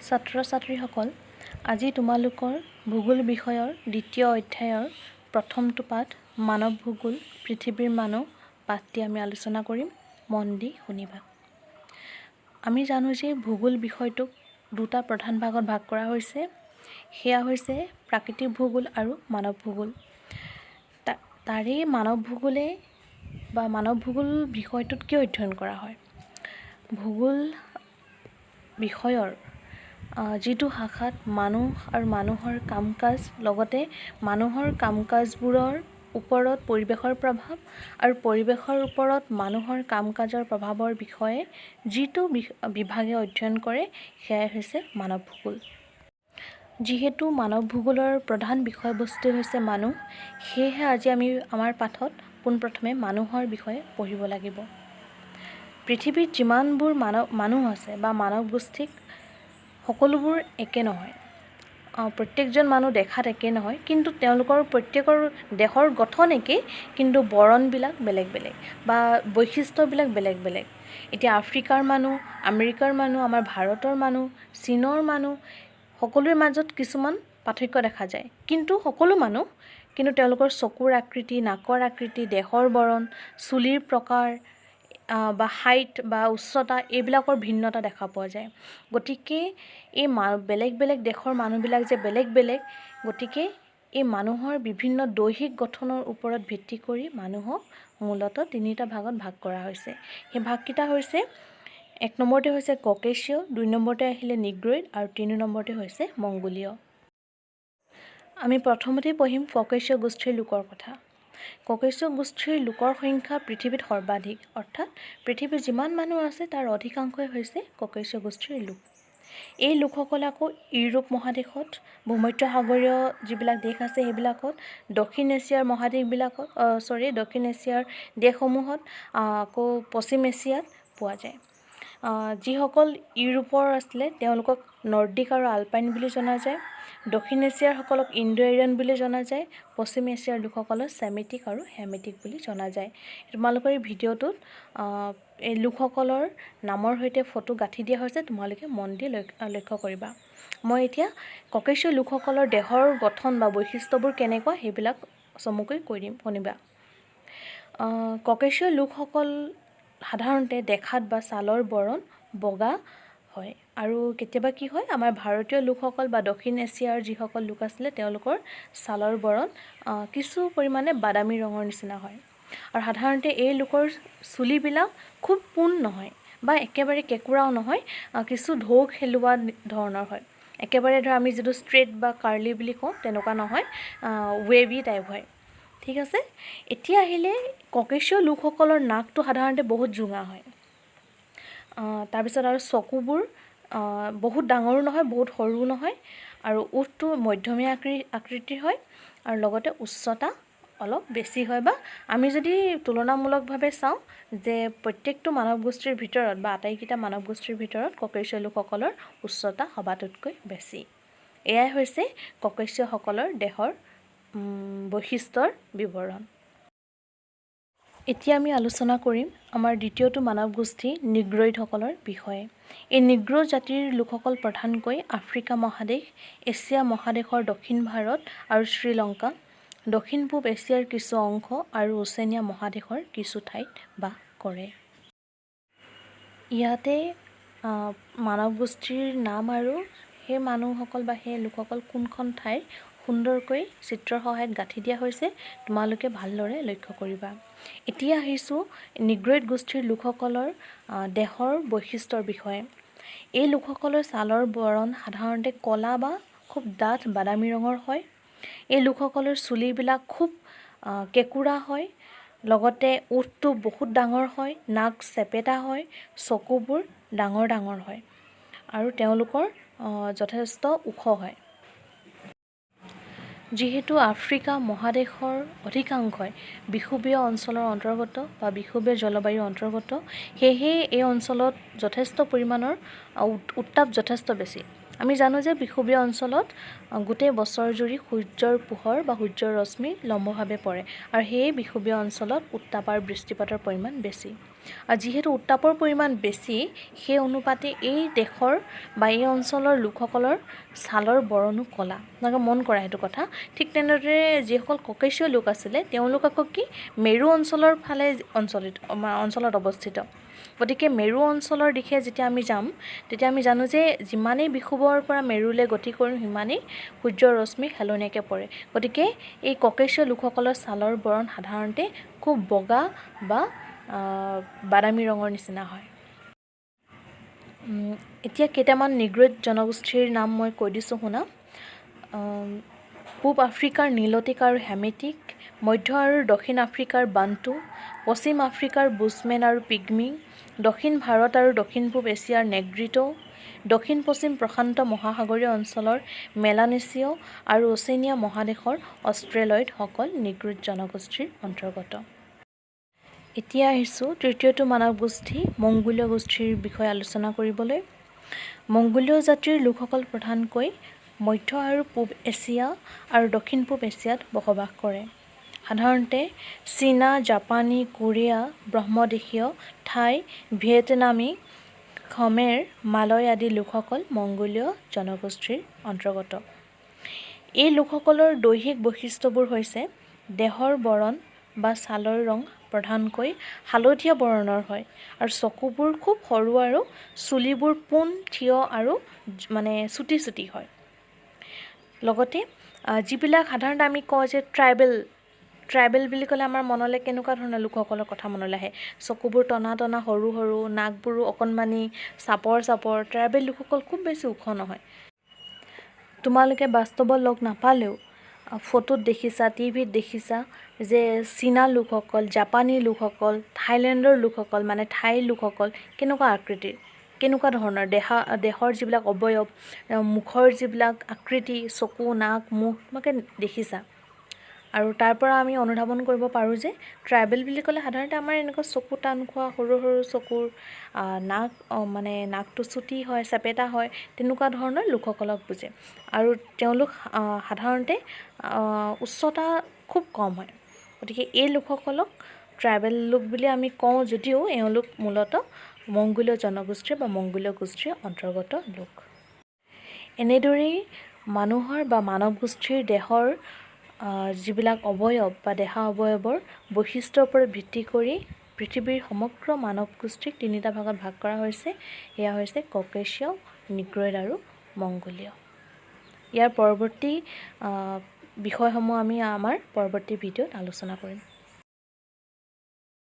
ছাত্ৰ-ছাত্ৰীসকল, আজি তোমালোকৰ ভূগোল বিষয়ৰ দ্বিতীয় অধ্যায়ৰ প্ৰথমটো পাঠ মানৱ ভূগোল পৃথিৱীৰ মানুহ পাঠটি আমি আলোচনা কৰিম। মন দি শুনিবা। আমি জানো যে ভূগোল বিষয়টোক দুটা প্ৰধান ভাগত ভাগ কৰা হৈছে। সেয়া হৈছে প্ৰাকৃতিক ভূগোল আৰু মানৱ ভূগোল। তাৰে মানৱ ভূগোলে বা মানৱ ভূগোল বিষয়টোত কিয় অধ্যয়ন কৰা হয়? ভূগোল বিষয়ৰ যিটো শাখাত মানুহ আৰু মানুহৰ কাম-কাজ লগতে মানুহৰ কাম-কাজবোৰৰ ওপৰত পৰিৱেশৰ প্ৰভাৱ আৰু পৰিৱেশৰ ওপৰত মানুহৰ কাম-কাজৰ প্ৰভাৱৰ বিষয়ে যিটো বিভাগে অধ্যয়ন কৰে সেয়াই হৈছে মানৱ ভূগোল। যিহেতু মানৱ ভূগোলৰ প্ৰধান বিষয়বস্তু হৈছে মানুহ, সেয়েহে আজি আমি আমাৰ পাঠত পোনপ্ৰথমে মানুহৰ বিষয়ে পঢ়িব লাগিব। পৃথিৱীত যিমানবোৰ মানুহ আছে বা মানৱ গোষ্ঠীক সকলোবোৰ একে নহয়। প্ৰত্যেকজন মানুহ দেখাত একে নহয়, কিন্তু তেওঁলোকৰ প্ৰত্যেকৰ দেহৰ গঠন একেই, কিন্তু বৰণবিলাক বেলেগ বেলেগ বা বৈশিষ্ট্যবিলাক বেলেগ বেলেগ। এতিয়া আফ্ৰিকাৰ মানুহ, আমেৰিকাৰ মানুহ, আমাৰ ভাৰতৰ মানুহ, চীনৰ মানুহ সকলোৰে মাজত কিছুমান পাৰ্থক্য দেখা যায়, কিন্তু সকলো মানুহ, কিন্তু তেওঁলোকৰ চকুৰ আকৃতি, নাকৰ আকৃতি, দেহৰ বৰণ, চুলিৰ প্ৰকাৰ বা হাইট বা উচ্চতা এইবিলাকৰ ভিন্নতা দেখা পোৱা যায়। গতিকে এই বেলেগ বেলেগ দেশৰ মানুহবিলাক যে বেলেগ বেলেগ, গতিকে এই মানুহৰ বিভিন্ন দৈহিক গঠনৰ ওপৰত ভিত্তি কৰি মানুহক মূলতঃ তিনিটা ভাগত ভাগ কৰা হৈছে। সেই ভাগকেইটা হৈছে, 1 নম্বৰতে হৈছে ককেশীয়, 2 নম্বৰতে আহিলে নিগ্ৰইড আৰু 3 নম্বৰতে হৈছে মংগোলীয়। আমি প্ৰথমতেই পঢ়িম ককেশীয় গোষ্ঠীৰ লোকৰ কথা। ককেশীয় গোষ্ঠীৰ লোকৰ সংখ্যা পৃথিৱীত সৰ্বাধিক, অৰ্থাৎ পৃথিৱীত যিমান মানুহ আছে তাৰ অধিকাংশই হৈছে ককেশীয় গোষ্ঠীৰ লোক। এই লোকসকল আকৌ ইউৰোপ মহাদেশত, ভূমধ্য সাগৰীয় যিবিলাক দেশ আছে সেইবিলাকত, দক্ষিণ এছিয়াৰ দক্ষিণ এছিয়াৰ দেশসমূহত, আকৌ পশ্চিম এছিয়াত পোৱা যায়। যিসকল ইউৰোপৰ আছিলে তেওঁলোকক নৰ্ডিক আৰু আলপাইন বুলি জনা যায়। দক্ষিণ এছিয়াৰ সকলক ইণ্ডো এৰিয়ান বুলি জনা যায়। পশ্চিম এছিয়াৰ লোকসকলক ছেমিটিক আৰু হেমিটিক বুলি জনা যায়। তোমালোকৰ এই ভিডিঅ'টোত এই লোকসকলৰ নামৰ সৈতে ফটো গাঁঠি দিয়া হৈছে, তোমালোকে মন দি লক্ষ্য কৰিবা। মই এতিয়া ককেশীয় লোকসকলৰ দেহৰ গঠন বা বৈশিষ্ট্যবোৰ কেনেকুৱা সেইবিলাক চমুকৈ কৈ দিম, শুনিবা। ককেশীয় লোকসকল সাধাৰণতে দেখাত বা ছালৰ বৰণ বগা হয়, আৰু কেতিয়াবা কি হয়, আমাৰ ভাৰতীয় লোকসকল বা দক্ষিণ এছিয়াৰ যিসকল লোক আছিলে তেওঁলোকৰ ছালৰ বৰণ কিছু পৰিমাণে বাদামী ৰঙৰ নিচিনা হয়। আৰু সাধাৰণতে এই লোকৰ চুলিবিলাক খুব পোন নহয় বা একেবাৰে কেঁকুৰাও নহয়, কিছু ঢৌ খেলোৱা ধৰণৰ হয়। একেবাৰে আমি যিটো ষ্ট্ৰেইট বা কাৰ্লি বুলি কওঁ তেনেকুৱা নহয়, ৱেভি টাইপ হয়। ঠিক আছে। এতিয়া আহিলে ককেশীয় লোকসকলৰ নাকটো সাধাৰণতে বহুত জোঙা হয়। তাৰপিছত আৰু চকুবোৰ বহুত ডাঙৰো নহয়, বহুত সৰুও নহয়, আৰু ওঠটো মধ্যমীয়া আকৃতিৰ হয়, আৰু লগতে উচ্চতা অলপ বেছি হয়, বা আমি যদি তুলনামূলকভাৱে চাওঁ যে প্ৰত্যেকটো মানৱ গোষ্ঠীৰ ভিতৰত বা আটাইকেইটা মানৱ গোষ্ঠীৰ ভিতৰত ককেশীয় লোকসকলৰ উচ্চতা সবাতোতকৈ বেছি। এয়াই হৈছে ককেশীয়সকলৰ দেহৰ বৈশিষ্ট্যৰ বিৱৰণ। এতিয়া আমি আলোচনা কৰিম আমাৰ দ্বিতীয়টো মানৱ গোষ্ঠী নিগ্ৰইডসকলৰ বিষয়ে। এই নিগ্ৰো জাতিৰ লোকসকল প্ৰধানকৈ আফ্ৰিকা মহাদেশ, এছিয়া মহাদেশৰ দক্ষিণ ভাৰত আৰু শ্ৰীলংকা, দক্ষিণ পূব এছিয়াৰ কিছু অংশ আৰু ওচেনিয়া মহাদেশৰ কিছু ঠাইত বাস কৰে। ইয়াতে মানৱ গোষ্ঠীৰ নাম আৰু সেই মানুহসকল বা সেই লোকসকল কোনখন ঠাইৰ সুন্দৰকৈ চিত্ৰৰ সহায়ত গাঁঠি দিয়া হৈছে, তোমালোকে ভালদৰে লক্ষ্য কৰিবা। এতিয়া আহিছোঁ নিগ্ৰইড গোষ্ঠীৰ লোকসকলৰ দেহৰ বৈশিষ্ট্যৰ বিষয়ে। এই লোকসকলৰ ছালৰ বৰণ সাধাৰণতে ক'লা বা খুব ডাঠ বাদামী ৰঙৰ হয়। এই লোকসকলৰ চুলিবিলাক খুব কেঁকুৰা হয়, লগতে ওঠটো বহুত ডাঙৰ হয়, নাক চেপেটা হয়, চকুবোৰ ডাঙৰ ডাঙৰ হয়, আৰু তেওঁলোকৰ যথেষ্ট ওখ হয়। যিহেতু আফ্ৰিকা মহাদেশৰ অধিকাংশই বিষুৱীয় অঞ্চলৰ অন্তৰ্গত বা বিষুৱীয় জলবায়ুৰ অন্তৰ্গত, সেয়েহে এই অঞ্চলত যথেষ্ট পৰিমাণৰ উত্তাপ যথেষ্ট বেছি, আমি জানো যে বিষুৱীয় অঞ্চলত গোটেই বছৰ জুৰি সূৰ্যৰ পোহৰ বা সূৰ্যৰ ৰশ্মি লম্বভাৱে পৰে আৰু সেয়ে বিষুৱীয় অঞ্চলত উত্তাপ আৰু বৃষ্টিপাতৰ পৰিমাণ বেছি আৰু যিহেতু উত্তাপৰ পৰিমাণ বেছি সেই অনুপাতে এই দেশৰ বা এই অঞ্চলৰ লোকসকলৰ ছালৰ বৰণো ক'লা আপোনালোকে মন কৰা সেইটো কথা ঠিক তেনেদৰে যিসকল ককেশীয় লোক আছিলে তেওঁলোক আকৌ কি মেৰু অঞ্চলৰ ফালে অঞ্চলত অৱস্থিত গতিকে মেৰু অঞ্চলৰ দিশে যেতিয়া আমি যাম তেতিয়া আমি জানো যে যিমানেই বিষুৱৰ পৰা মেৰুলৈ গতি কৰিম সিমানেই সূৰ্যৰ ৰশ্মি হেলনীয়াকৈ পৰে গতিকে এই ককেশীয় লোকসকলৰ ছালৰ বৰণ সাধাৰণতে খুব বগা বা বাদামী ৰঙৰ নিচিনা হয় এতিয়া কেইটামান নিগ্ৰোইড জনগোষ্ঠীৰ নাম মই কৈ দিছোঁ শুনা পূব আফ্ৰিকাৰ নীলতিকা আৰু হেমেটিক মধ্য আৰু দক্ষিণ আফ্ৰিকাৰ বান্টু পশ্চিম আফ্ৰিকাৰ বুছমেন আৰু পিগমি দক্ষিণ ভাৰত আৰু দক্ষিণ পূব এছিয়াৰ নেগ্ৰিটো দক্ষিণ পশ্চিম প্ৰশান্ত মহাসাগৰীয় অঞ্চলৰ মেলানেছিয় আৰু অচেনিয়া মহাদেশৰ অষ্ট্ৰেলয়েডসকল নিগ্ৰোইড জনগোষ্ঠীৰ অন্তৰ্গত এতিয়া আহিছোঁ তৃতীয়টো মানৱ গোষ্ঠী মংগোলীয় গোষ্ঠীৰ বিষয়ে আলোচনা কৰিবলৈ মংগোলীয় জাতিৰ লোকসকল প্ৰধানকৈ মধ্য আৰু পূব এছিয়া আৰু দক্ষিণ পূব এছিয়াত বসবাস কৰে সাধাৰণতে চীনা জাপানী কোৰিয়া ব্ৰহ্মদেশীয় থাই ভিয়েটনামী খমেৰ মালয় আদি লোকসকল মংগোলীয় জনগোষ্ঠীৰ অন্তৰ্গত এই লোকসকলৰ দৈহিক বৈশিষ্ট্যবোৰ হৈছে দেহৰ বৰণ বা ছালৰ ৰং প্ৰধানকৈ হালধীয়া বৰণৰ হয় আৰু চকুবোৰ খুব সৰু আৰু চুলিবোৰ পোন থিয় আৰু মানে চুটি চুটি হয় লগতে যিবিলাক সাধাৰণতে আমি কওঁ যে ট্ৰাইবেল বুলি ক'লে আমাৰ মনলৈ কেনেকুৱা ধৰণৰ লোকসকলৰ কথা মনলৈ আহে চকুবোৰ টনা টনা সৰু সৰু নাকবোৰো অকণমানি চাপৰ ট্ৰাইবেল লোকসকল খুব বেছি ওখ নহয় তোমালোকে বাস্তৱত লগ নাপালেও ফটোত দেখিছা টিভিত দেখিছা যে চীনা লোকসকল জাপানী লোকসকল থাইলেণ্ডৰ লোকসকল মানে থাই লোকসকল কেনেকুৱা আকৃতিৰ কেনেকুৱা ধৰণৰ দেহৰ যিবিলাক অৱয়ব মুখৰ যিবিলাক আকৃতি চকু নাক মুখ তোমালোকে দেখিছা আৰু তাৰ পৰা আমি অনুধাৱন কৰিব পাৰোঁ যে ট্ৰাইবেল বুলি ক'লে সাধাৰণতে আমাৰ এনেকুৱা চকু টান খোৱা সৰু সৰু চকুৰ নাক মানে নাকটো চুটি হয় চেপেটা হয় তেনেকুৱা ধৰণৰ লোকসকলক বুজে আৰু তেওঁলোক সাধাৰণতে উচ্চতা খুব কম হয় গতিকে এই লোকসকলক ট্ৰাইবেল লোক বুলি আমি কওঁ যদিও এওঁলোক মূলতঃ মংগোলীয় জনগোষ্ঠীৰ বা মংগোলীয় গোষ্ঠীৰ অন্তৰ্গত লোক এনেদৰেই মানুহৰ বা মানৱ গোষ্ঠীৰ দেহৰ যিবিলাক অৱয়ব বা দেহা অৱয়ৱৰ বৈশিষ্ট্যৰ ওপৰত ভিত্তি কৰি পৃথিৱীৰ সমগ্ৰ মানৱ গোষ্ঠীক তিনিটা ভাগত ভাগ কৰা হৈছে এয়া হৈছে ককেশীয় নিগ্ৰোইড আৰু মংগোলীয় ইয়াৰ পৰৱৰ্তী বিষয়সমূহ আমি আমাৰ পৰৱৰ্তী ভিডিঅ'ত আলোচনা কৰিম